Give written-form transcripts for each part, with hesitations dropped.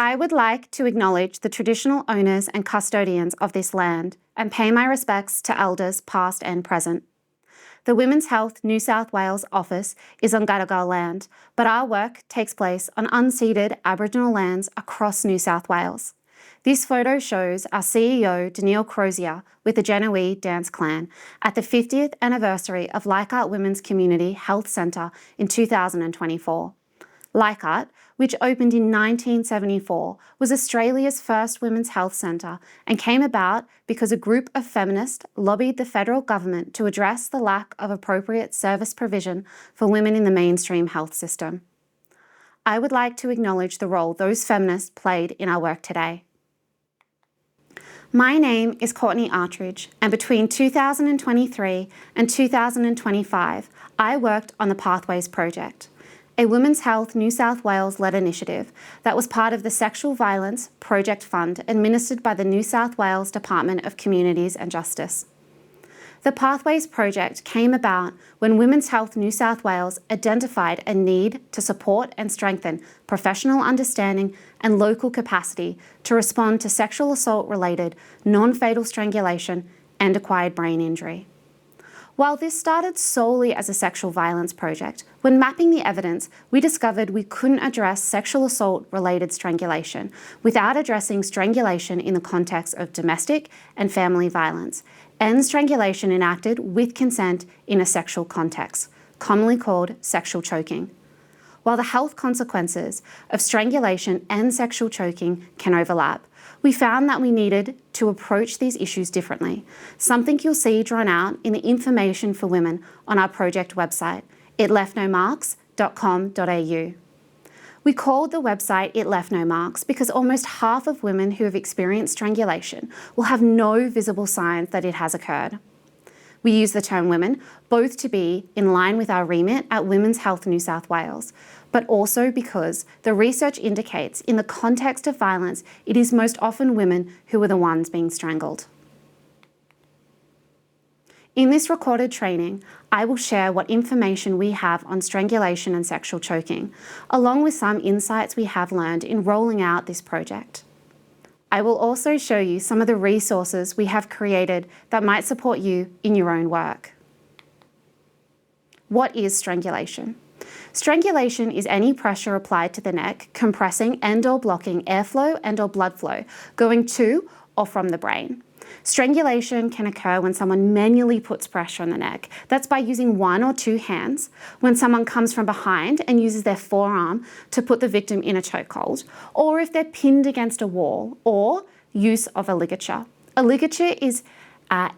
I would like to acknowledge the traditional owners and custodians of this land and pay my respects to elders past and present. The Women's Health New South Wales office is on Gadigal land, but our work takes place on unceded Aboriginal lands across New South Wales. This photo shows our CEO, Danielle Crozier, with the Genoese Dance Clan at the 50th anniversary of Leichhardt Women's Community Health Centre in 2024. Leichhardt, which opened in 1974, was Australia's first women's health centre and came about because a group of feminists lobbied the federal government to address the lack of appropriate service provision for women in the mainstream health system. I would like to acknowledge the role those feminists played in our work today. My name is Courtney Artridge, and between 2023 and 2025, I worked on the Pathways Project, a Women's Health New South Wales-led initiative that was part of the Sexual Violence Project Fund administered by the New South Wales Department of Communities and Justice. The Pathways Project came about when Women's Health New South Wales identified a need to support and strengthen professional understanding and local capacity to respond to sexual assault-related non-fatal strangulation and acquired brain injury. While this started solely as a sexual violence project, when mapping the evidence, we discovered we couldn't address sexual assault-related strangulation without addressing strangulation in the context of domestic and family violence, and strangulation enacted with consent in a sexual context, commonly called sexual choking. While the health consequences of strangulation and sexual choking can overlap, we found that we needed to approach these issues differently, something you'll see drawn out in the information for women on our project website, itleftnomarks.com.au. We called the website It Left No Marks because almost half of women who have experienced strangulation will have no visible signs that it has occurred. We use the term women both to be in line with our remit at Women's Health New South Wales, but also because the research indicates in the context of violence, it is most often women who are the ones being strangled. In this recorded training, I will share what information we have on strangulation and sexual choking, along with some insights we have learned in rolling out this project. I will also show you some of the resources we have created that might support you in your own work. What is strangulation? Strangulation is any pressure applied to the neck, compressing and/or blocking airflow and/or blood flow going to or from the brain. Strangulation can occur when someone manually puts pressure on the neck. That's by using one or two hands, when someone comes from behind and uses their forearm to put the victim in a chokehold, or if they're pinned against a wall, or use of a ligature. A ligature is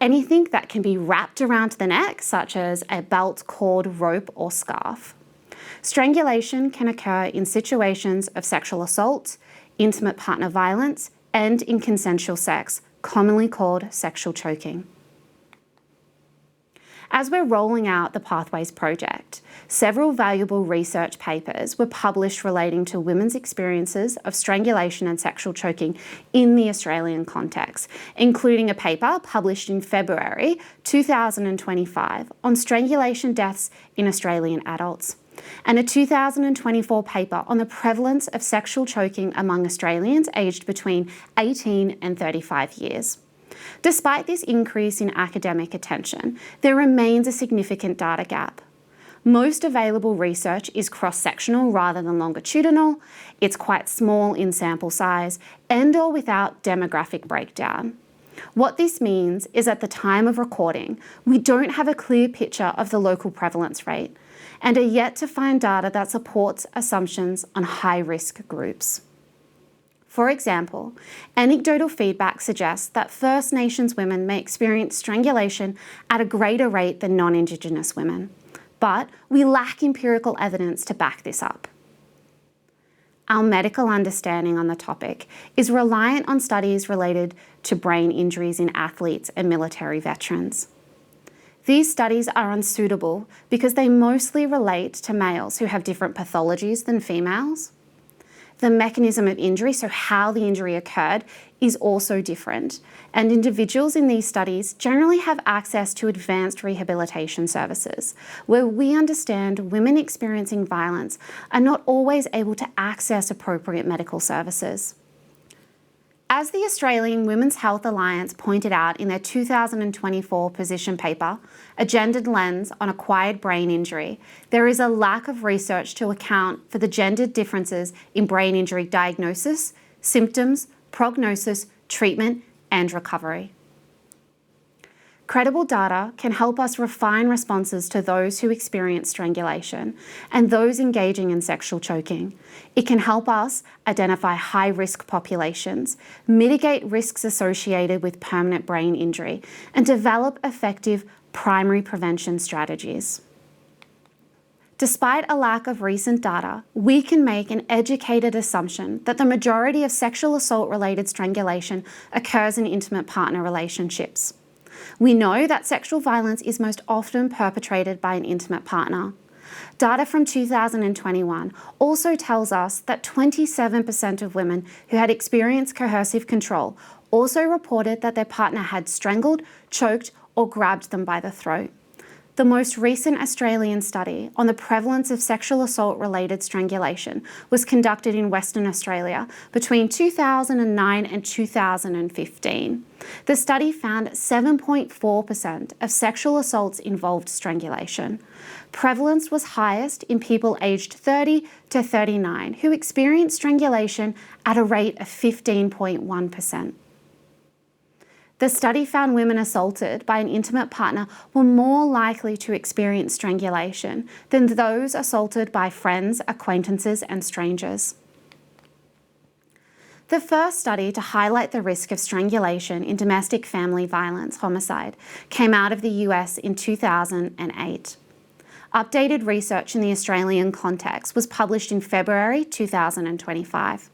anything that can be wrapped around the neck, such as a belt, cord, rope, or scarf. Strangulation can occur in situations of sexual assault, intimate partner violence, and in consensual sex, commonly called sexual choking. As we're rolling out the Pathways Project, several valuable research papers were published relating to women's experiences of strangulation and sexual choking in the Australian context, including a paper published in February 2025 on strangulation deaths in Australian adults, and a 2024 paper on the prevalence of sexual choking among Australians aged between 18 and 35 years. Despite this increase in academic attention, there remains a significant data gap. Most available research is cross-sectional rather than longitudinal, it's quite small in sample size, and/or without demographic breakdown. What this means is at the time of recording, we don't have a clear picture of the local prevalence rate, and are yet to find data that supports assumptions on high-risk groups. For example, anecdotal feedback suggests that First Nations women may experience strangulation at a greater rate than non-Indigenous women, but we lack empirical evidence to back this up. Our medical understanding on the topic is reliant on studies related to brain injuries in athletes and military veterans. These studies are unsuitable because they mostly relate to males who have different pathologies than females. The mechanism of injury, so how the injury occurred, is also different. And individuals in these studies generally have access to advanced rehabilitation services, where we understand women experiencing violence are not always able to access appropriate medical services. As the Australian Women's Health Alliance pointed out in their 2024 position paper, A Gendered Lens on Acquired Brain Injury, there is a lack of research to account for the gendered differences in brain injury diagnosis, symptoms, prognosis, treatment, and recovery. Credible data can help us refine responses to those who experience strangulation and those engaging in sexual choking. It can help us identify high-risk populations, mitigate risks associated with permanent brain injury, and develop effective primary prevention strategies. Despite a lack of recent data, we can make an educated assumption that the majority of sexual assault-related strangulation occurs in intimate partner relationships. We know that sexual violence is most often perpetrated by an intimate partner. Data from 2021 also tells us that 27% of women who had experienced coercive control also reported that their partner had strangled, choked, or grabbed them by the throat. The most recent Australian study on the prevalence of sexual assault-related strangulation was conducted in Western Australia between 2009 and 2015. The study found 7.4% of sexual assaults involved strangulation. Prevalence was highest in people aged 30 to 39 who experienced strangulation at a rate of 15.1%. The study found women assaulted by an intimate partner were more likely to experience strangulation than those assaulted by friends, acquaintances, and strangers. The first study to highlight the risk of strangulation in domestic family violence homicide came out of the US in 2008. Updated research in the Australian context was published in February 2025.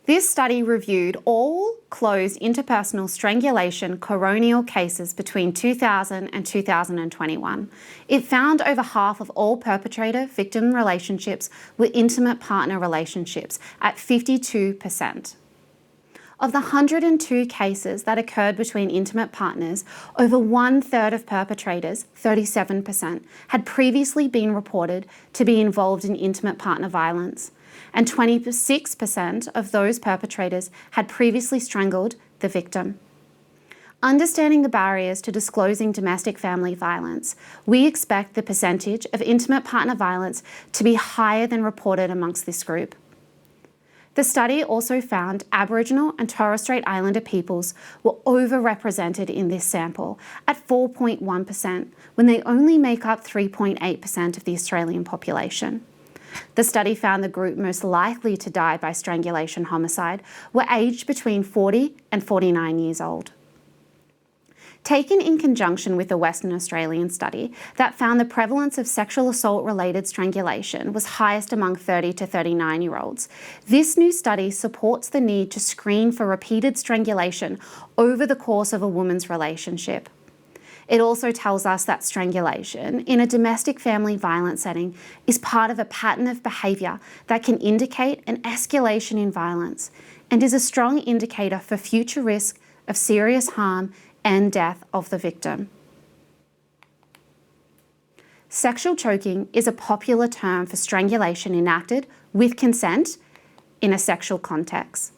This study reviewed all closed interpersonal strangulation coronial cases between 2000 and 2021. It found over half of all perpetrator-victim relationships were intimate partner relationships at 52%. Of the 102 cases that occurred between intimate partners, over 1/3 of perpetrators, 37%, had previously been reported to be involved in intimate partner violence, and 26% of those perpetrators had previously strangled the victim. Understanding the barriers to disclosing domestic family violence, we expect the percentage of intimate partner violence to be higher than reported amongst this group. The study also found Aboriginal and Torres Strait Islander peoples were overrepresented in this sample at 4.1% when they only make up 3.8% of the Australian population. The study found the group most likely to die by strangulation homicide were aged between 40 and 49 years old. Taken in conjunction with the Western Australian study that found the prevalence of sexual assault-related strangulation was highest among 30 to 39-year-olds, this new study supports the need to screen for repeated strangulation over the course of a woman's relationship. It also tells us that strangulation in a domestic family violence setting is part of a pattern of behaviour that can indicate an escalation in violence and is a strong indicator for future risk of serious harm and death of the victim. Sexual choking is a popular term for strangulation enacted with consent in a sexual context.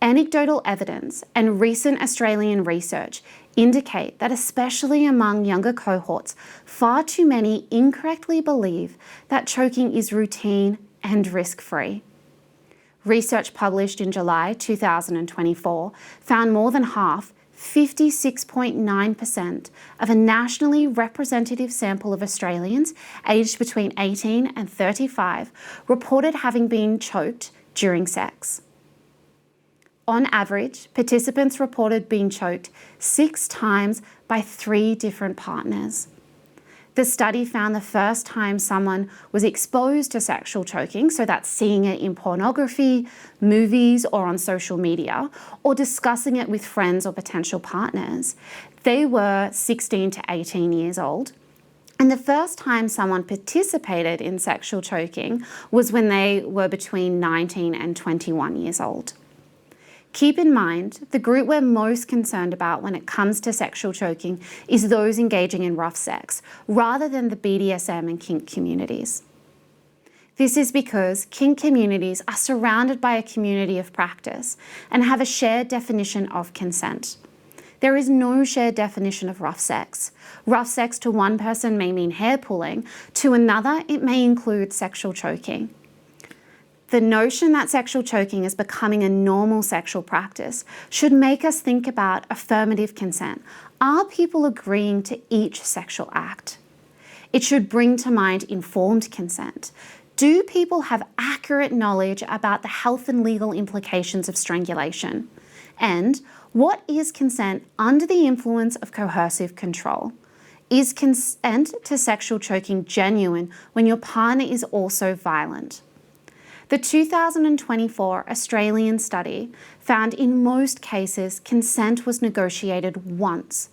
Anecdotal evidence and recent Australian research indicate that especially among younger cohorts, far too many incorrectly believe that choking is routine and risk-free. Research published in July 2024 found more than half, 56.9% of a nationally representative sample of Australians aged between 18 and 35 reported having been choked during sex. On average, participants reported being choked 6 times by 3 different partners. The study found the first time someone was exposed to sexual choking, so that's seeing it in pornography, movies, or on social media, or discussing it with friends or potential partners, they were 16 to 18 years old. And the first time someone participated in sexual choking was when they were between 19 and 21 years old. Keep in mind, the group we're most concerned about when it comes to sexual choking is those engaging in rough sex, rather than the BDSM and kink communities. This is because kink communities are surrounded by a community of practice and have a shared definition of consent. There is no shared definition of rough sex. Rough sex to one person may mean hair pulling, to another it may include sexual choking. The notion that sexual choking is becoming a normal sexual practice should make us think about affirmative consent. Are people agreeing to each sexual act? It should bring to mind informed consent. Do people have accurate knowledge about the health and legal implications of strangulation? And what is consent under the influence of coercive control? Is consent to sexual choking genuine when your partner is also violent? The 2024 Australian study found in most cases consent was negotiated once,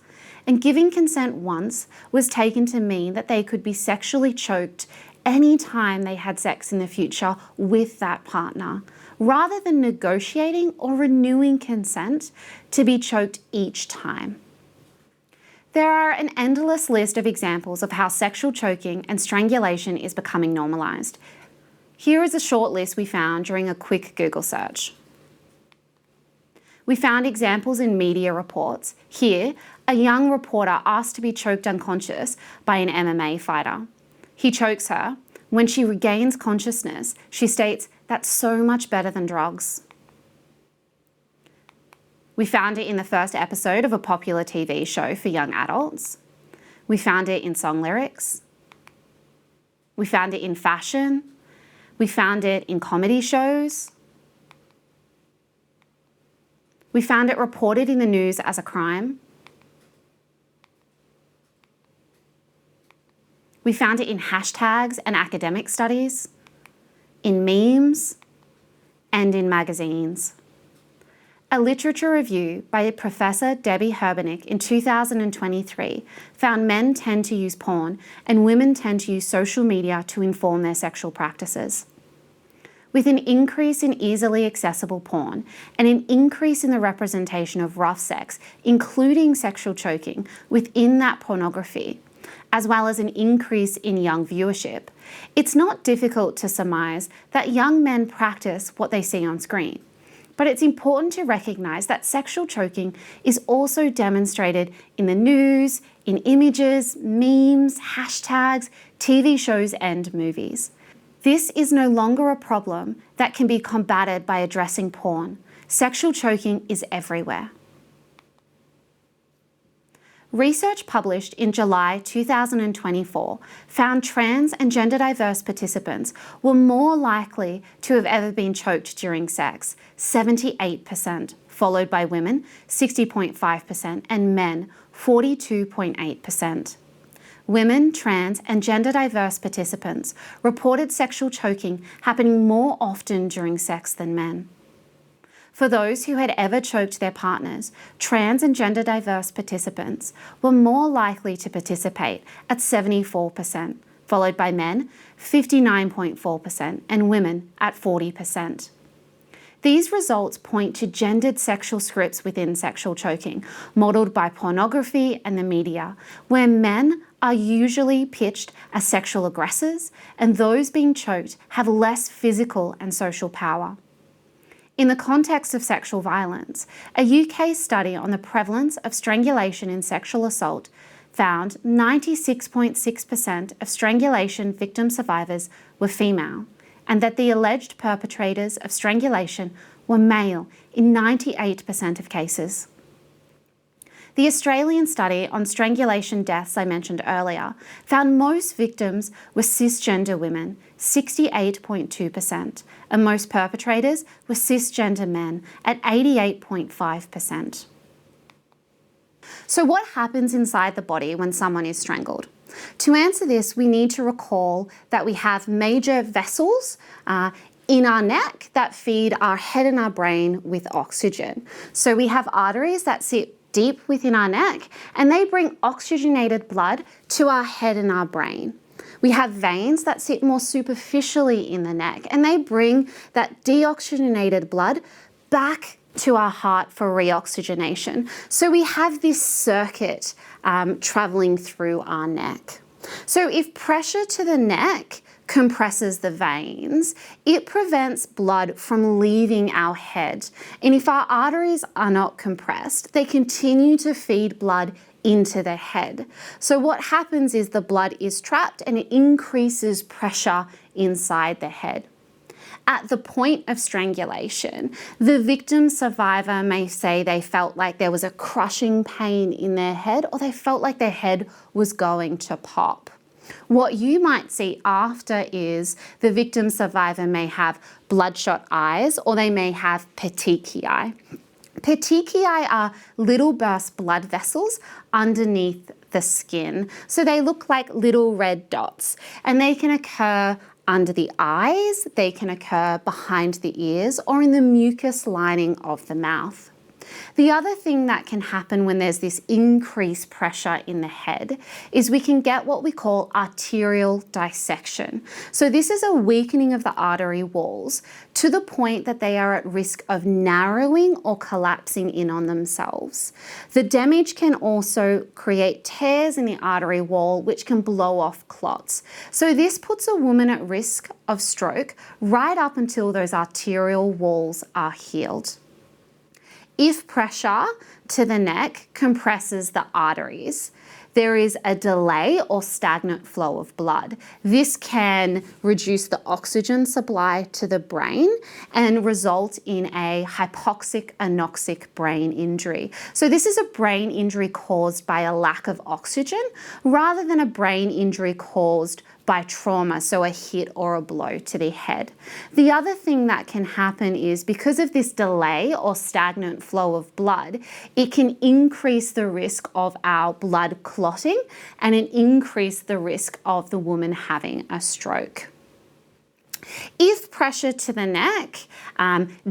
and giving consent once was taken to mean that they could be sexually choked any time they had sex in the future with that partner, rather than negotiating or renewing consent to be choked each time. There are an endless list of examples of how sexual choking and strangulation is becoming normalised. Here is a short list we found during a quick Google search. We found examples in media reports. Here, a young reporter asked to be choked unconscious by an MMA fighter. He chokes her. When she regains consciousness, she states, "That's so much better than drugs." We found it in the first episode of a popular TV show for young adults. We found it in song lyrics. We found it in fashion. We found it in comedy shows. We found it reported in the news as a crime. We found it in hashtags and academic studies, in memes, and in magazines. A literature review by Professor Debbie Herbenick in 2023 found men tend to use porn and women tend to use social media to inform their sexual practices. With an increase in easily accessible porn and an increase in the representation of rough sex, including sexual choking, within that pornography, as well as an increase in young viewership, it's not difficult to surmise that young men practice what they see on screen. But it's important to recognise that sexual choking is also demonstrated in the news, in images, memes, hashtags, TV shows, and movies. This is no longer a problem that can be combated by addressing porn. Sexual choking is everywhere. Research published in July 2024 found trans and gender diverse participants were more likely to have ever been choked during sex, 78%, followed by women, 60.5%, and men, 42.8%. Women, trans, and gender diverse participants reported sexual choking happening more often during sex than men. For those who had ever choked their partners, trans and gender diverse participants were more likely to participate at 74%, followed by men, 59.4%, and women at 40%. These results point to gendered sexual scripts within sexual choking, modelled by pornography and the media, where men are usually pitched as sexual aggressors and those being choked have less physical and social power. In the context of sexual violence, a UK study on the prevalence of strangulation in sexual assault found 96.6% of strangulation victim survivors were female, and that the alleged perpetrators of strangulation were male in 98% of cases. The Australian study on strangulation deaths I mentioned earlier found most victims were cisgender women, 68.2%, and most perpetrators were cisgender men at 88.5%. So what happens inside the body when someone is strangled? To answer this, we need to recall that we have major vessels in our neck that feed our head and our brain with oxygen. So we have arteries that sit deep within our neck, and they bring oxygenated blood to our head and our brain. We have veins that sit more superficially in the neck, and they bring that deoxygenated blood back to our heart for reoxygenation. So we have this circuit traveling through our neck. So if pressure to the neck compresses the veins, it prevents blood from leaving our head. And if our arteries are not compressed, they continue to feed blood into the head. So what happens is the blood is trapped and it increases pressure inside the head. At the point of strangulation, the victim survivor may say they felt like there was a crushing pain in their head, or they felt like their head was going to pop. What you might see after is the victim survivor may have bloodshot eyes, or they may have petechiae. Petechiae are little burst blood vessels underneath the skin. So they look like little red dots, and they can occur under the eyes, they can occur behind the ears, or in the mucous lining of the mouth. The other thing that can happen when there's this increased pressure in the head is we can get what we call arterial dissection. So this is a weakening of the artery walls to the point that they are at risk of narrowing or collapsing in on themselves. The damage can also create tears in the artery wall, which can blow off clots. So this puts a woman at risk of stroke right up until those arterial walls are healed. If pressure to the neck compresses the arteries, there is a delay or stagnant flow of blood. This can reduce the oxygen supply to the brain and result in a hypoxic anoxic brain injury. So this is a brain injury caused by a lack of oxygen rather than a brain injury caused by trauma, so a hit or a blow to the head. The other thing that can happen is because of this delay or stagnant flow of blood, it can increase the risk of our blood clotting and it increase the risk of the woman having a stroke. If pressure to the neck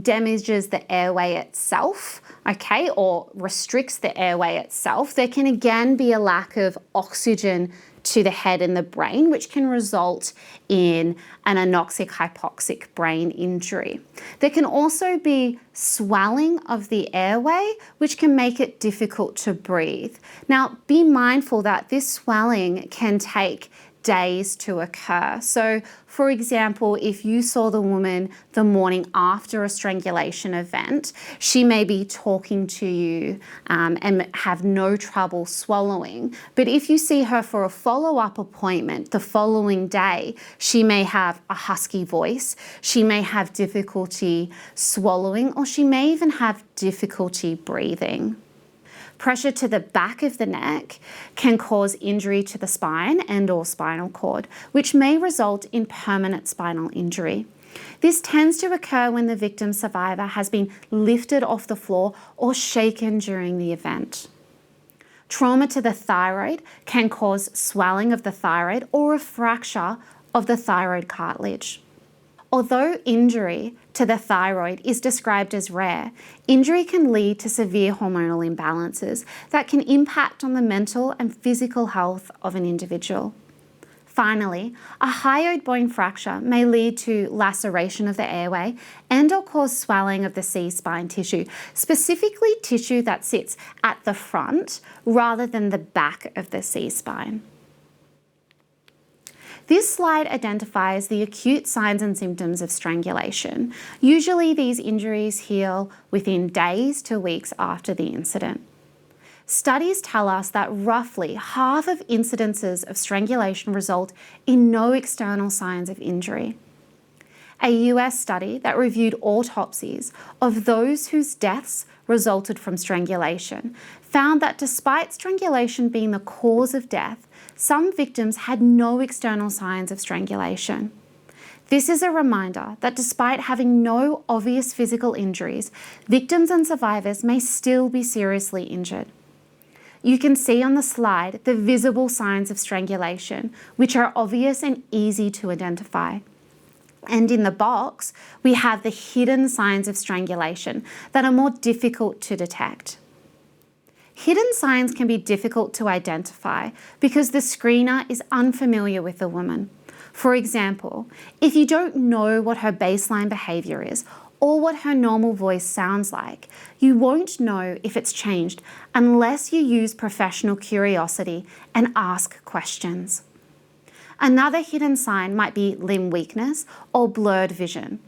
damages the airway itself, okay, or restricts the airway itself, there can again be a lack of oxygen to the head and the brain, which can result in an anoxic hypoxic brain injury. There can also be swelling of the airway, which can make it difficult to breathe. Now, be mindful that this swelling can take days to occur. So, for example, if you saw the woman the morning after a strangulation event, she may be talking to you and have no trouble swallowing. But if you see her for a follow-up appointment the following day, she may have a husky voice, she may have difficulty swallowing, or she may even have difficulty breathing. Pressure to the back of the neck can cause injury to the spine and/or spinal cord, which may result in permanent spinal injury. This tends to occur when the victim survivor has been lifted off the floor or shaken during the event. Trauma to the thyroid can cause swelling of the thyroid or a fracture of the thyroid cartilage. Although injury to the thyroid is described as rare, injury can lead to severe hormonal imbalances that can impact on the mental and physical health of an individual. Finally, a hyoid bone fracture may lead to laceration of the airway and/or cause swelling of the C-spine tissue, specifically tissue that sits at the front rather than the back of the C-spine. This slide identifies the acute signs and symptoms of strangulation. Usually these injuries heal within days to weeks after the incident. Studies tell us that roughly half of incidences of strangulation result in no external signs of injury. A US study that reviewed autopsies of those whose deaths resulted from strangulation found that despite strangulation being the cause of death, some victims had no external signs of strangulation. This is a reminder that despite having no obvious physical injuries, victims and survivors may still be seriously injured. You can see on the slide the visible signs of strangulation, which are obvious and easy to identify. And in the box, we have the hidden signs of strangulation that are more difficult to detect. Hidden signs can be difficult to identify because the screener is unfamiliar with the woman. For example, if you don't know what her baseline behaviour is or what her normal voice sounds like, you won't know if it's changed unless you use professional curiosity and ask questions. Another hidden sign might be limb weakness or blurred vision.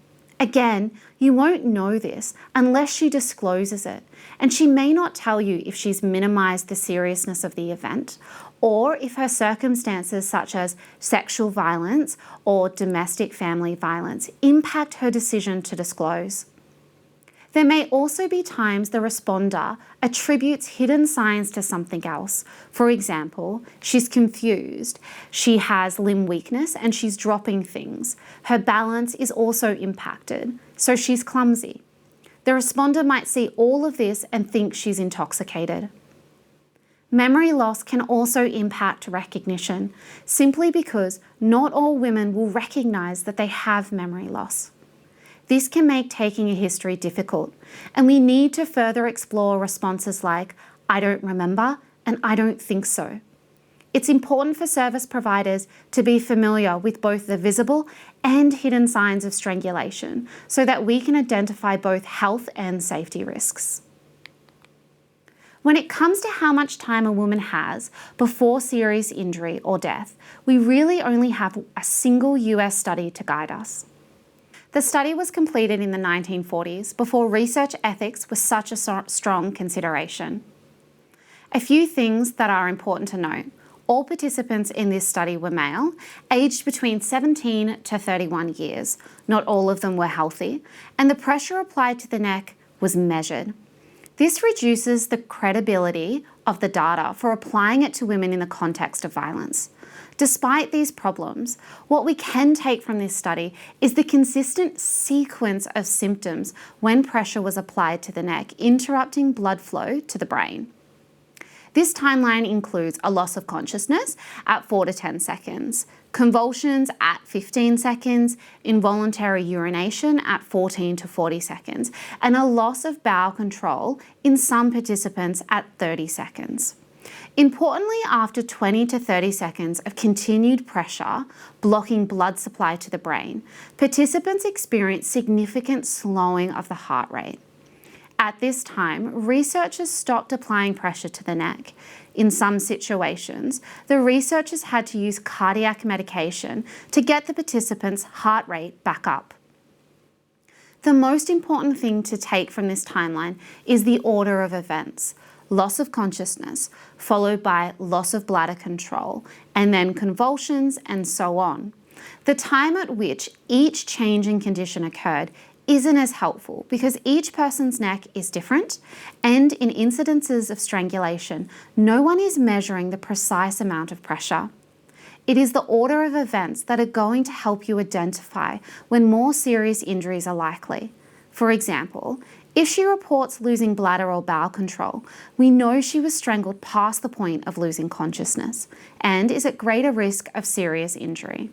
Again, you won't know this unless she discloses it, and she may not tell you if she's minimised the seriousness of the event or if her circumstances such as sexual violence or domestic family violence impact her decision to disclose. There may also be times the responder attributes hidden signs to something else. For example, she's confused, she has limb weakness and she's dropping things. Her balance is also impacted, so she's clumsy. The responder might see all of this and think she's intoxicated. Memory loss can also impact recognition, simply because not all women will recognise that they have memory loss. This can make taking a history difficult, and we need to further explore responses like, "I don't remember," and "I don't think so." It's important for service providers to be familiar with both the visible and hidden signs of strangulation so that we can identify both health and safety risks. When it comes to how much time a woman has before serious injury or death, we really only have a single US study to guide us. The study was completed in the 1940s, before research ethics was such a strong consideration. A few things that are important to note. All participants in this study were male, aged between 17 to 31 years. Not all of them were healthy, and the pressure applied to the neck was measured. This reduces the credibility of the data for applying it to women in the context of violence. Despite these problems, what we can take from this study is the consistent sequence of symptoms when pressure was applied to the neck, interrupting blood flow to the brain. This timeline includes a loss of consciousness at 4 to 10 seconds, convulsions at 15 seconds, involuntary urination at 14 to 40 seconds, and a loss of bowel control in some participants at 30 seconds. Importantly, after 20 to 30 seconds of continued pressure blocking blood supply to the brain, participants experienced significant slowing of the heart rate. At this time, researchers stopped applying pressure to the neck. In some situations, the researchers had to use cardiac medication to get the participants' heart rate back up. The most important thing to take from this timeline is the order of events. Loss of consciousness, followed by loss of bladder control, and then convulsions, and so on. The time at which each change in condition occurred isn't as helpful because each person's neck is different, and in incidences of strangulation, no one is measuring the precise amount of pressure. It is the order of events that are going to help you identify when more serious injuries are likely. For example, if she reports losing bladder or bowel control, we know she was strangled past the point of losing consciousness and is at greater risk of serious injury.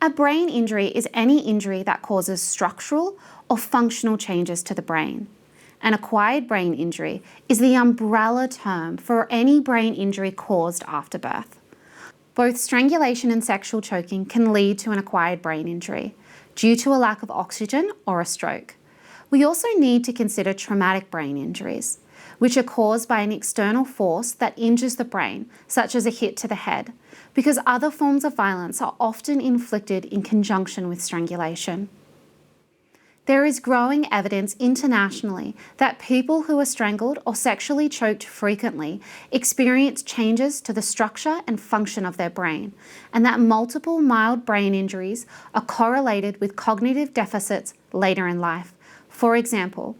A brain injury is any injury that causes structural or functional changes to the brain. An acquired brain injury is the umbrella term for any brain injury caused after birth. Both strangulation and sexual choking can lead to an acquired brain injury due to a lack of oxygen or a stroke. We also need to consider traumatic brain injuries, which are caused by an external force that injures the brain, such as a hit to the head, because other forms of violence are often inflicted in conjunction with strangulation. There is growing evidence internationally that people who are strangled or sexually choked frequently experience changes to the structure and function of their brain, and that multiple mild brain injuries are correlated with cognitive deficits later in life. For example,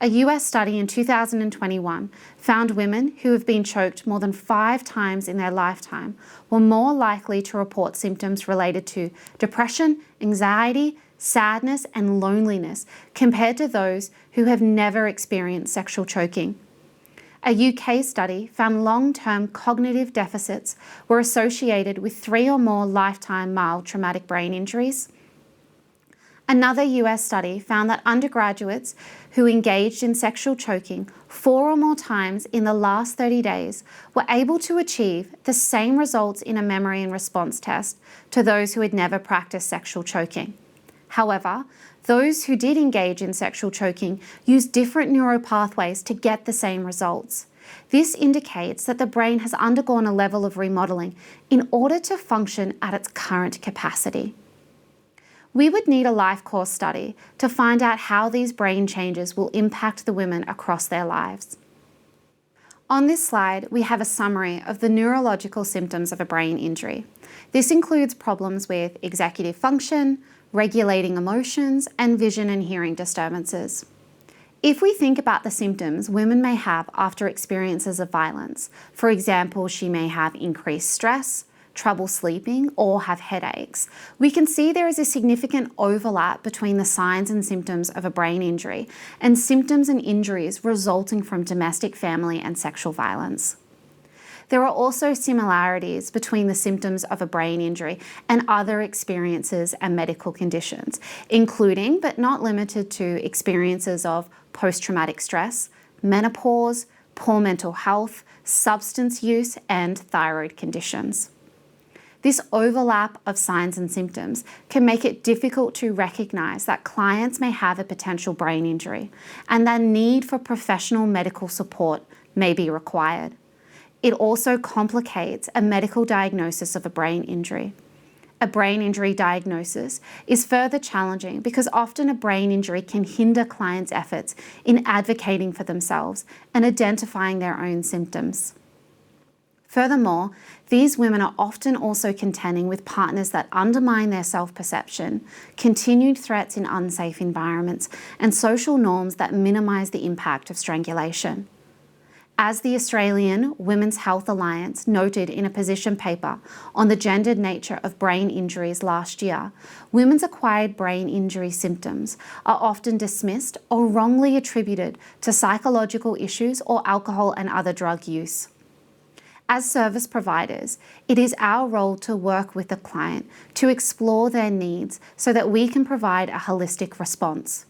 a US study in 2021 found women who have been choked more than 5 times in their lifetime were more likely to report symptoms related to depression, anxiety, sadness, and loneliness compared to those who have never experienced sexual choking. A UK study found long-term cognitive deficits were associated with 3 or more lifetime mild traumatic brain injuries. Another US study found that undergraduates who engaged in sexual choking 4 or more times in the last 30 days were able to achieve the same results in a memory and response test to those who had never practiced sexual choking. However, those who did engage in sexual choking used different neural pathways to get the same results. This indicates that the brain has undergone a level of remodeling in order to function at its current capacity. We would need a life course study to find out how these brain changes will impact the women across their lives. On this slide, we have a summary of the neurological symptoms of a brain injury. This includes problems with executive function, regulating emotions, and vision and hearing disturbances. If we think about the symptoms women may have after experiences of violence, for example, she may have increased stress, trouble sleeping, or have headaches, we can see there is a significant overlap between the signs and symptoms of a brain injury and symptoms and injuries resulting from domestic, family, and sexual violence. There are also similarities between the symptoms of a brain injury and other experiences and medical conditions, including but not limited to experiences of post-traumatic stress, menopause, poor mental health, substance use, and thyroid conditions. This overlap of signs and symptoms can make it difficult to recognise that clients may have a potential brain injury and that need for professional medical support may be required. It also complicates a medical diagnosis of a brain injury. A brain injury diagnosis is further challenging because often a brain injury can hinder clients' efforts in advocating for themselves and identifying their own symptoms. Furthermore, these women are often also contending with partners that undermine their self-perception, continued threats in unsafe environments, and social norms that minimise the impact of strangulation. As the Australian Women's Health Alliance noted in a position paper on the gendered nature of brain injuries last year, women's acquired brain injury symptoms are often dismissed or wrongly attributed to psychological issues or alcohol and other drug use. As service providers, it is our role to work with the client to explore their needs so that we can provide a holistic response.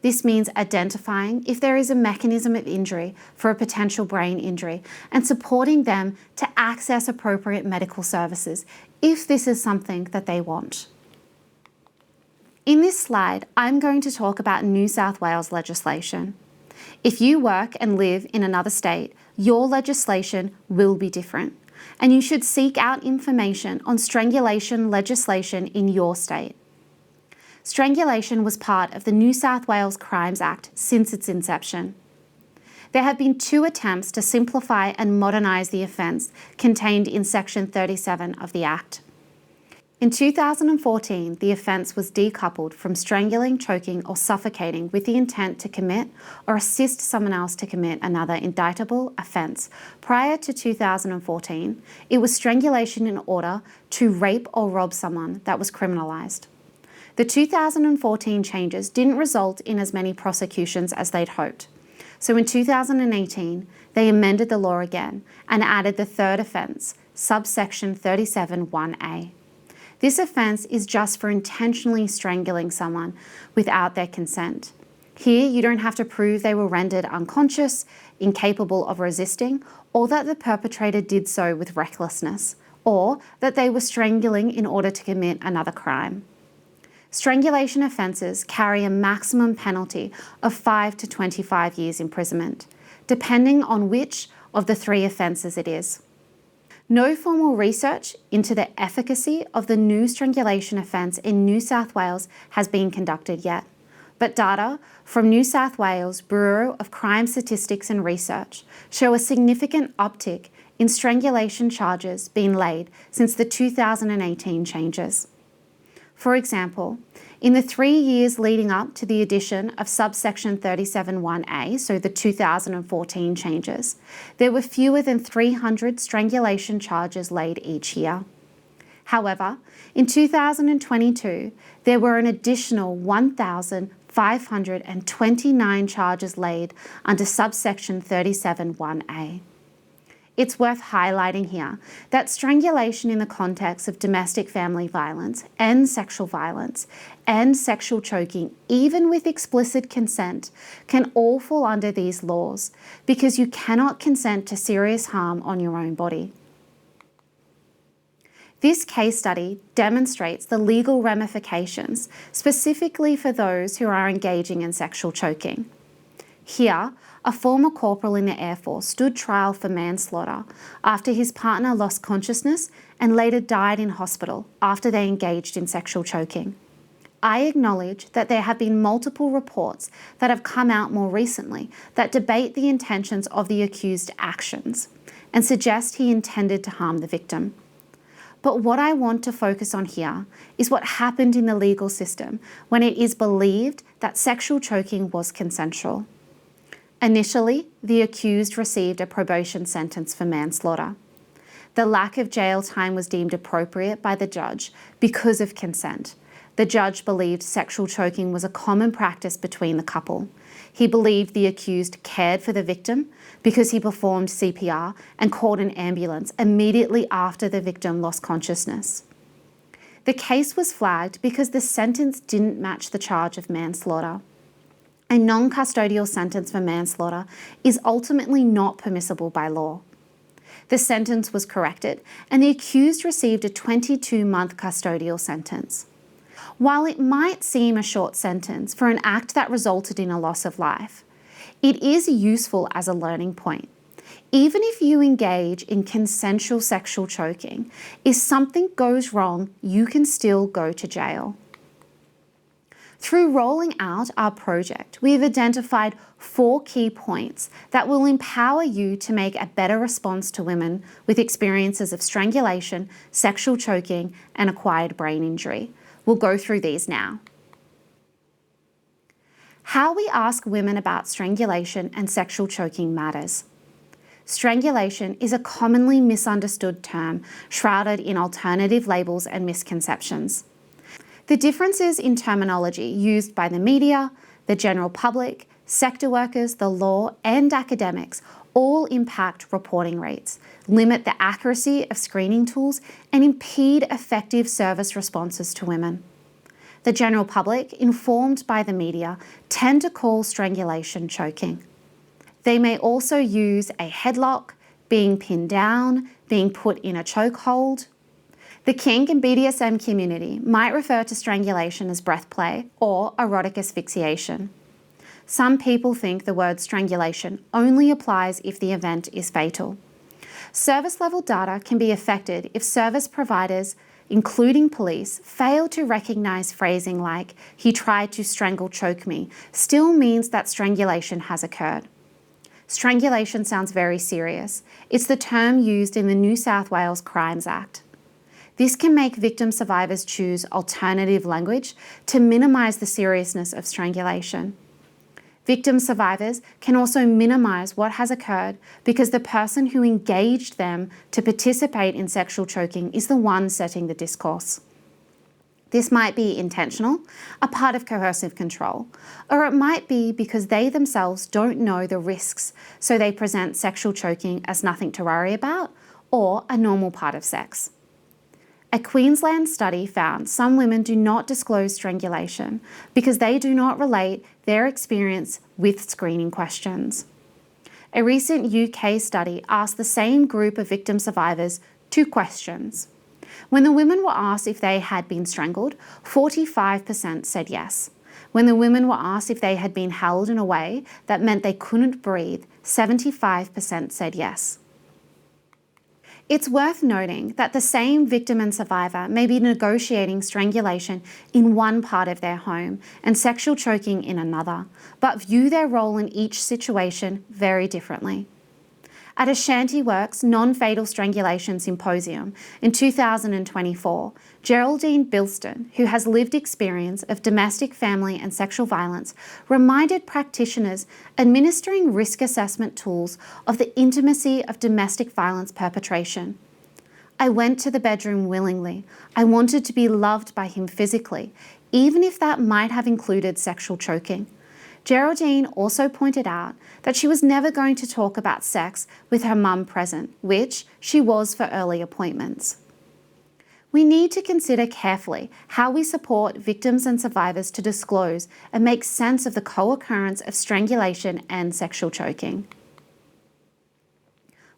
This means identifying if there is a mechanism of injury for a potential brain injury and supporting them to access appropriate medical services if this is something that they want. In this slide, I'm going to talk about New South Wales legislation. If you work and live in another state, your legislation will be different, and you should seek out information on strangulation legislation in your state. Strangulation was part of the New South Wales Crimes Act since its inception. There have been 2 attempts to simplify and modernise the offence contained in Section 37 of the Act. In 2014, the offence was decoupled from strangling, choking, or suffocating with the intent to commit or assist someone else to commit another indictable offence. Prior to 2014, it was strangulation in order to rape or rob someone that was criminalised. The 2014 changes didn't result in as many prosecutions as they'd hoped. So in 2018, they amended the law again and added the 3rd offence, subsection 37(1)(a). This offence is just for intentionally strangling someone without their consent. Here, you don't have to prove they were rendered unconscious, incapable of resisting, or that the perpetrator did so with recklessness, or that they were strangling in order to commit another crime. Strangulation offences carry a maximum penalty of 5 to 25 years imprisonment, depending on which of the 3 offences it is. No formal research into the efficacy of the new strangulation offence in New South Wales has been conducted yet, but data from New South Wales Bureau of Crime Statistics and Research show a significant uptick in strangulation charges being laid since the 2018 changes. For example, in the 3 years leading up to the addition of subsection 37(1)(a), so the 2014 changes, there were fewer than 300 strangulation charges laid each year. However, in 2022, there were an additional 1,529 charges laid under subsection 37(1)(a). It's worth highlighting here that strangulation in the context of domestic family violence and sexual choking, even with explicit consent, can all fall under these laws because you cannot consent to serious harm on your own body. This case study demonstrates the legal ramifications specifically for those who are engaging in sexual choking. Here, a former corporal in the Air Force stood trial for manslaughter after his partner lost consciousness and later died in hospital after they engaged in sexual choking. I acknowledge that there have been multiple reports that have come out more recently that debate the intentions of the accused's actions and suggest he intended to harm the victim. But what I want to focus on here is what happened in the legal system when it is believed that sexual choking was consensual. Initially, the accused received a probation sentence for manslaughter. The lack of jail time was deemed appropriate by the judge because of consent. The judge believed sexual choking was a common practice between the couple. He believed the accused cared for the victim because he performed CPR and called an ambulance immediately after the victim lost consciousness. The case was flagged because the sentence didn't match the charge of manslaughter. A non-custodial sentence for manslaughter is ultimately not permissible by law. The sentence was corrected and the accused received a 22-month custodial sentence. While it might seem a short sentence for an act that resulted in a loss of life, it is useful as a learning point. Even if you engage in consensual sexual choking, if something goes wrong, you can still go to jail. Through rolling out our project, we have identified 4 key points that will empower you to make a better response to women with experiences of strangulation, sexual choking, and acquired brain injury. We'll go through these now. How we ask women about strangulation and sexual choking matters. Strangulation is a commonly misunderstood term shrouded in alternative labels and misconceptions. The differences in terminology used by the media, the general public, sector workers, the law, and academics all impact reporting rates, limit the accuracy of screening tools, and impede effective service responses to women. The general public, informed by the media, tend to call strangulation choking. They may also use a headlock, being pinned down, being put in a chokehold. The kink and BDSM community might refer to strangulation as breath play or erotic asphyxiation. Some people think the word strangulation only applies if the event is fatal. Service level data can be affected if service providers, including police, fail to recognise phrasing like, "he tried to strangle choke me," still means that strangulation has occurred. Strangulation sounds very serious. It's the term used in the New South Wales Crimes Act. This can make victim survivors choose alternative language to minimise the seriousness of strangulation. Victim survivors can also minimise what has occurred because the person who engaged them to participate in sexual choking is the one setting the discourse. This might be intentional, a part of coercive control, or it might be because they themselves don't know the risks, so they present sexual choking as nothing to worry about or a normal part of sex. A Queensland study found some women do not disclose strangulation because they do not relate their experience with screening questions. A recent UK study asked the same group of victim survivors 2 questions. When the women were asked if they had been strangled, 45% said yes. When the women were asked if they had been held in a way that meant they couldn't breathe, 75% said yes. It's worth noting that the same victim and survivor may be negotiating strangulation in one part of their home and sexual choking in another, but view their role in each situation very differently. At a Shanty Works non-fatal strangulation symposium in 2024, Geraldine Bilston, who has lived experience of domestic, family and sexual violence, reminded practitioners administering risk assessment tools of the intimacy of domestic violence perpetration. "I went to the bedroom willingly. I wanted to be loved by him physically, even if that might have included sexual choking. Geraldine also pointed out that she was never going to talk about sex with her mum present, which she was for early appointments. We need to consider carefully how we support victims and survivors to disclose and make sense of the co-occurrence of strangulation and sexual choking.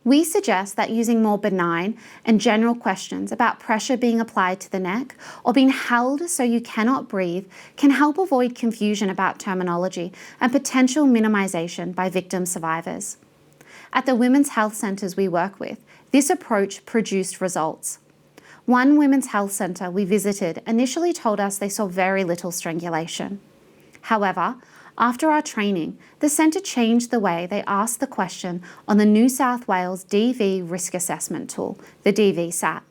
We suggest that using more benign and general questions about pressure being applied to the neck or being held so you cannot breathe can help avoid confusion about terminology and potential minimisation by victim survivors. At the women's health centres we work with, this approach produced results. One women's health centre we visited initially told us they saw very little strangulation. However, after our training, the centre changed the way they asked the question on the New South Wales DV Risk Assessment tool, the DV-SAT.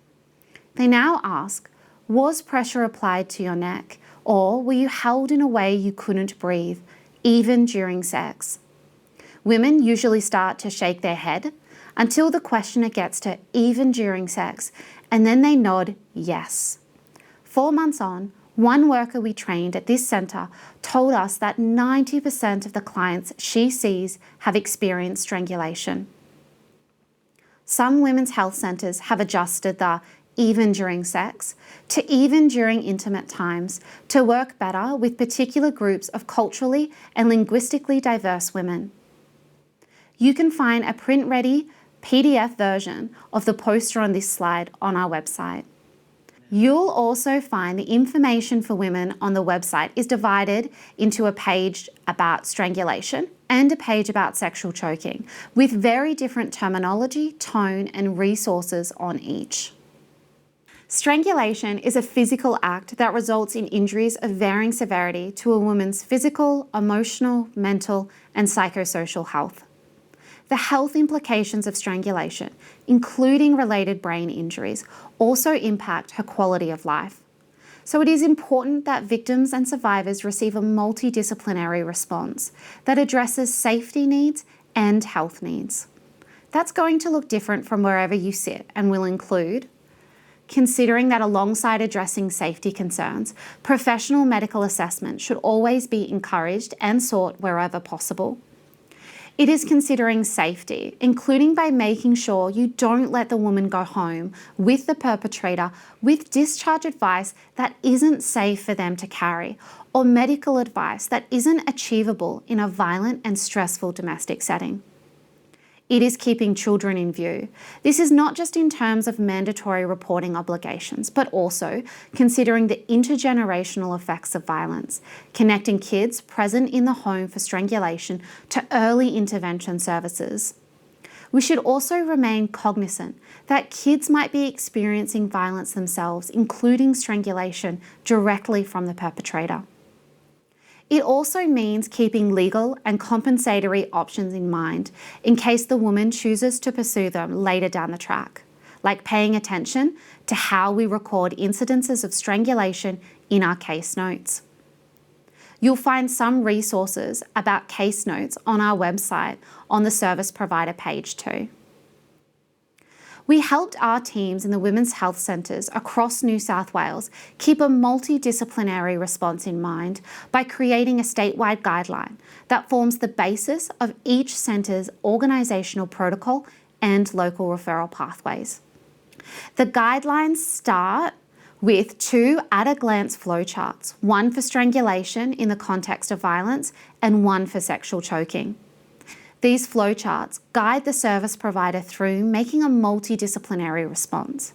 They now ask, was pressure applied to your neck, or were you held in a way you couldn't breathe, even during sex? Women usually start to shake their head until the questioner gets to even during sex, and then they nod yes. 4 months on, one worker we trained at this centre told us that 90% of the clients she sees have experienced strangulation. Some women's health centres have adjusted the even during sex to even during intimate times to work better with particular groups of culturally and linguistically diverse women. You can find a print-ready PDF version of the poster on this slide on our website. You'll also find the information for women on the website is divided into a page about strangulation and a page about sexual choking, with very different terminology, tone, and resources on each. Strangulation is a physical act that results in injuries of varying severity to a woman's physical, emotional, mental, and psychosocial health. The health implications of strangulation, including related brain injuries, also impact her quality of life. So it is important that victims and survivors receive a multidisciplinary response that addresses safety needs and health needs. That's going to look different from wherever you sit and will include considering that alongside addressing safety concerns, professional medical assessment should always be encouraged and sought wherever possible. It is considering safety, including by making sure you don't let the woman go home with the perpetrator with discharge advice that isn't safe for them to carry, or medical advice that isn't achievable in a violent and stressful domestic setting. It is keeping children in view. This is not just in terms of mandatory reporting obligations, but also considering the intergenerational effects of violence, connecting kids present in the home for strangulation to early intervention services. We should also remain cognizant that kids might be experiencing violence themselves, including strangulation, directly from the perpetrator. It also means keeping legal and compensatory options in mind in case the woman chooses to pursue them later down the track, like paying attention to how we record incidences of strangulation in our case notes. You'll find some resources about case notes on our website on the service provider page too. We helped our teams in the women's health centres across New South Wales keep a multidisciplinary response in mind by creating a statewide guideline that forms the basis of each centre's organisational protocol and local referral pathways. The guidelines start with 2 at-a-glance flowcharts, one for strangulation in the context of violence and one for sexual choking. These flowcharts guide the service provider through making a multidisciplinary response.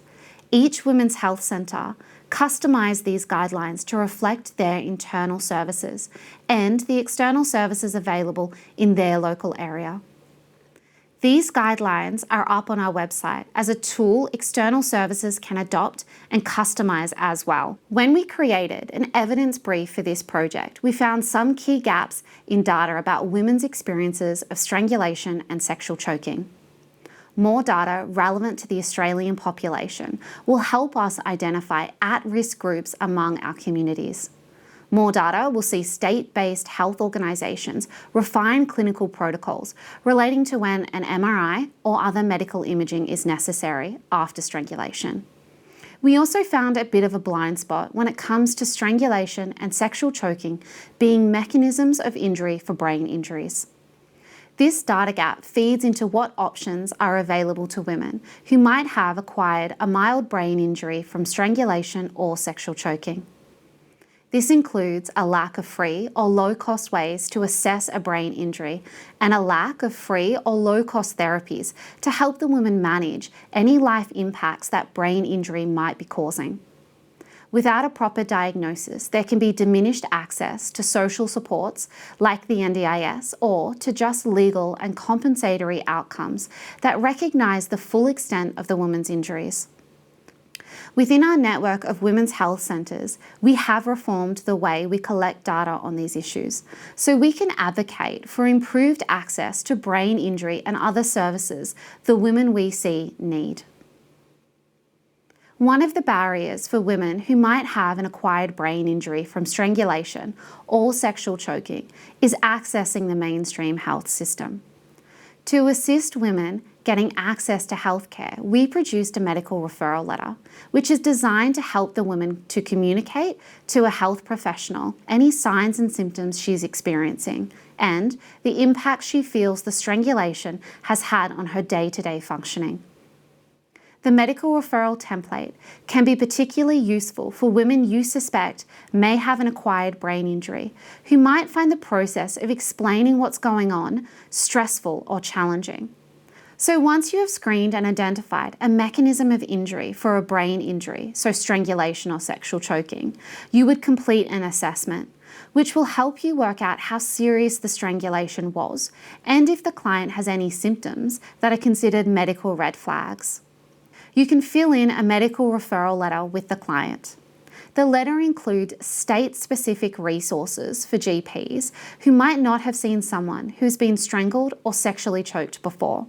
Each women's health centre customised these guidelines to reflect their internal services and the external services available in their local area. These guidelines are up on our website as a tool external services can adopt and customise as well. When we created an evidence brief for this project, we found some key gaps in data about women's experiences of strangulation and sexual choking. More data relevant to the Australian population will help us identify at-risk groups among our communities. More data will see state-based health organisations refine clinical protocols relating to when an MRI or other medical imaging is necessary after strangulation. We also found a bit of a blind spot when it comes to strangulation and sexual choking being mechanisms of injury for brain injuries. This data gap feeds into what options are available to women who might have acquired a mild brain injury from strangulation or sexual choking. This includes a lack of free or low-cost ways to assess a brain injury and a lack of free or low-cost therapies to help the woman manage any life impacts that brain injury might be causing. Without a proper diagnosis, there can be diminished access to social supports like the NDIS or to just legal and compensatory outcomes that recognise the full extent of the woman's injuries. Within our network of women's health centres, we have reformed the way we collect data on these issues, so we can advocate for improved access to brain injury and other services the women we see need. One of the barriers for women who might have an acquired brain injury from strangulation or sexual choking is accessing the mainstream health system. To assist women getting access to healthcare, we produced a medical referral letter, which is designed to help the woman to communicate to a health professional any signs and symptoms she's experiencing and the impact she feels the strangulation has had on her day-to-day functioning. The medical referral template can be particularly useful for women you suspect may have an acquired brain injury, who might find the process of explaining what's going on stressful or challenging. So once you have screened and identified a mechanism of injury for a brain injury, so strangulation or sexual choking, you would complete an assessment, which will help you work out how serious the strangulation was and if the client has any symptoms that are considered medical red flags. You can fill in a medical referral letter with the client. The letter includes state-specific resources for GPs who might not have seen someone who's been strangled or sexually choked before.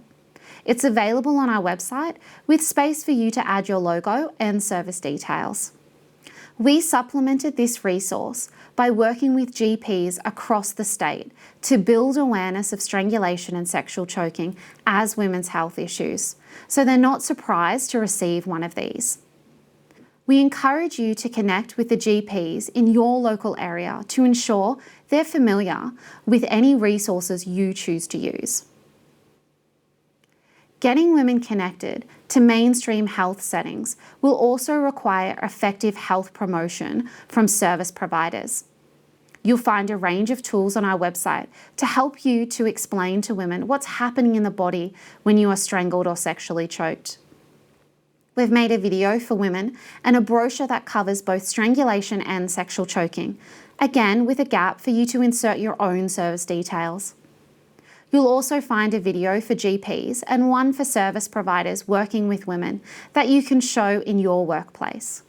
It's available on our website with space for you to add your logo and service details. We supplemented this resource by working with GPs across the state to build awareness of strangulation and sexual choking as women's health issues, so they're not surprised to receive one of these. We encourage you to connect with the GPs in your local area to ensure they're familiar with any resources you choose to use. Getting women connected to mainstream health settings will also require effective health promotion from service providers. You'll find a range of tools on our website to help you to explain to women what's happening in the body when you are strangled or sexually choked. We've made a video for women and a brochure that covers both strangulation and sexual choking, again with a gap for you to insert your own service details. You'll also find a video for GPs and one for service providers working with women that you can show in your workplace.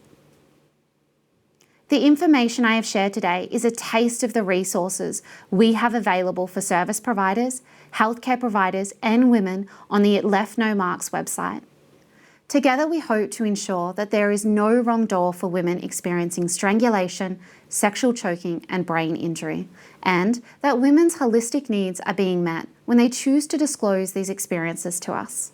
The information I have shared today is a taste of the resources we have available for service providers, healthcare providers and women on the It Left No Marks website. Together we hope to ensure that there is no wrong door for women experiencing strangulation, sexual choking and brain injury, and that women's holistic needs are being met when they choose to disclose these experiences to us.